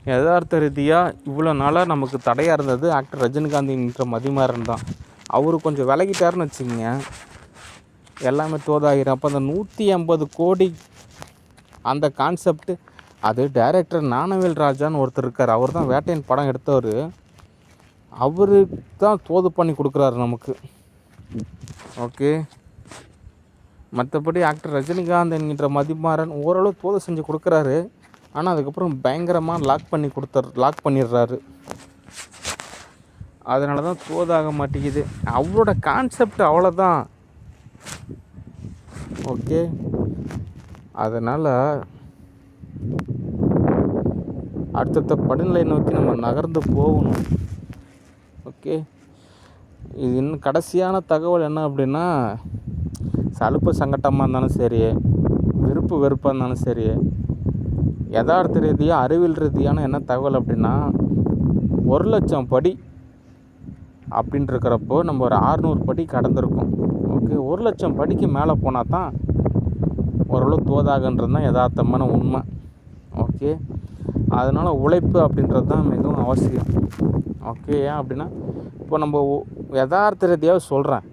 யதார்த்த ரீதியாக இவ்வளோ நாளாக நமக்கு தடையாக இருந்தது ஆக்டர் ரஜினிகாந்த்ன்ற மதிமாறன் தான். அவர் கொஞ்சம் விலகிட்டாருன்னு வச்சுக்கோங்க, எல்லாமே தோதாகிடும். அப்போ அந்த 150 கோடி அந்த கான்செப்ட், அது டைரக்டர் ஞானவேல் ராஜான்னு ஒருத்தர் இருக்கார். அவர் தான் வேட்டையன் படம் எடுத்தவர். அவரு தான் தோது பண்ணி கொடுக்குறாரு நமக்கு. ஓகே, மற்றபடி ஆக்டர் ரஜினிகாந்த் என்கின்ற மதிமாறன் ஓரளவு தோது செஞ்சு கொடுக்குறாரு. ஆனால் அதுக்கப்புறம் பயங்கரமாக லாக் பண்ணிடுறாரு. அதனால தான் தோதாக மாட்டேங்குது. அவரோட கான்செப்ட் அவ்வளோதான். ஓகே, அதனால் அடுத்தடுத்த படிநிலை நோக்கி நம்ம நகர்ந்து போகணும். ஓகே, இது இன்னும் கடைசியான தகவல் என்ன அப்படின்னா, சலுப்பு சங்கட்டமாக இருந்தாலும் சரி, விருப்பு வெறுப்பாக இருந்தாலும் சரி, யதார்த்த ரீதியாக அறிவியல் ரீதியான என்ன தகவல் அப்படின்னா, 1,00,000 படி அப்படின்ட்டு இருக்கிறப்போ நம்ம ஒரு 600 படி கடந்திருக்கோம். ஓகே, 1,00,000 படிக்கு மேலே போனால் தான் ஓரளவு தோதாகன்றது தான் யதார்த்தமான உண்மை. ஓகே, அதனால் உழைப்பு அப்படின்றது தான் மிகவும் அவசியம். ஓகே, ஏன் அப்படின்னா இப்போ நம்ம யதார்த்த ரீதியாக சொல்கிறேன்,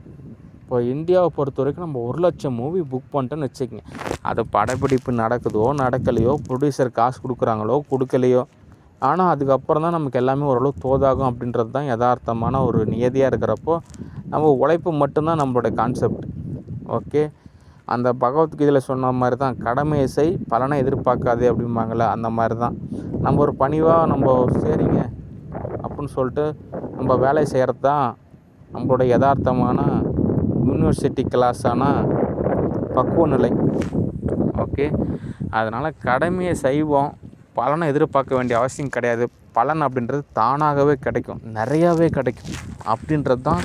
இப்போ இந்தியாவை பொறுத்த வரைக்கும் நம்ம 1,00,000 மூவி புக் பண்ணிட்டோன்னு வச்சுக்கோங்க. அது படப்பிடிப்பு நடக்குதோ நடக்கலையோ, ப்ரொடியூசர் காசு கொடுக்குறாங்களோ கொடுக்கலையோ, ஆனால் அதுக்கப்புறம் தான் நமக்கு எல்லாமே ஓரளவு தோதாகும் அப்படின்றது தான் யதார்த்தமான ஒரு நியதியாக இருக்கிறப்போ, நம்ம உழைப்பு மட்டும்தான் நம்மளோட கான்செப்ட். ஓகே, அந்த பகவத்கீதையில் சொன்ன மாதிரி தான், கடமையை செய் பலனை எதிர்பார்க்காதே அப்படிம்பாங்களே, அந்த மாதிரி தான் நம்ம ஒரு பணிவாக நம்ம சரிங்க அப்படின்னு சொல்லிட்டு நம்ம வேலையை செய்கிறது தான் நம்மளோட யதார்த்தமான யூனிவர்சிட்டி கிளாஸான பக்குவ நிலை. ஓகே, அதனால் கடமையை செய்வோம், பலனை எதிர்பார்க்க வேண்டிய அவசியம் கிடையாது. பலன் அப்படின்றது தானாகவே கிடைக்கும், நிறையாவே கிடைக்கும் அப்படின்றது தான்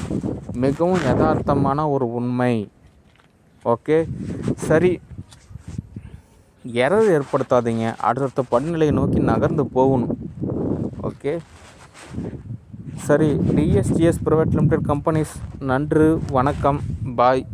மிகவும் யதார்த்தமான ஒரு உண்மை. ஓகே, சரி, எரர் ஏற்படுத்தாதீங்க, அடுத்தடுத்த படிநிலையை நோக்கி நகர்ந்து போகணும். ஓகே, சரி, டிஎஸ்டிஎஸ் பிரைவேட் லிமிடெட் கம்பெனிஸ், நன்றி, வணக்கம், பாய்.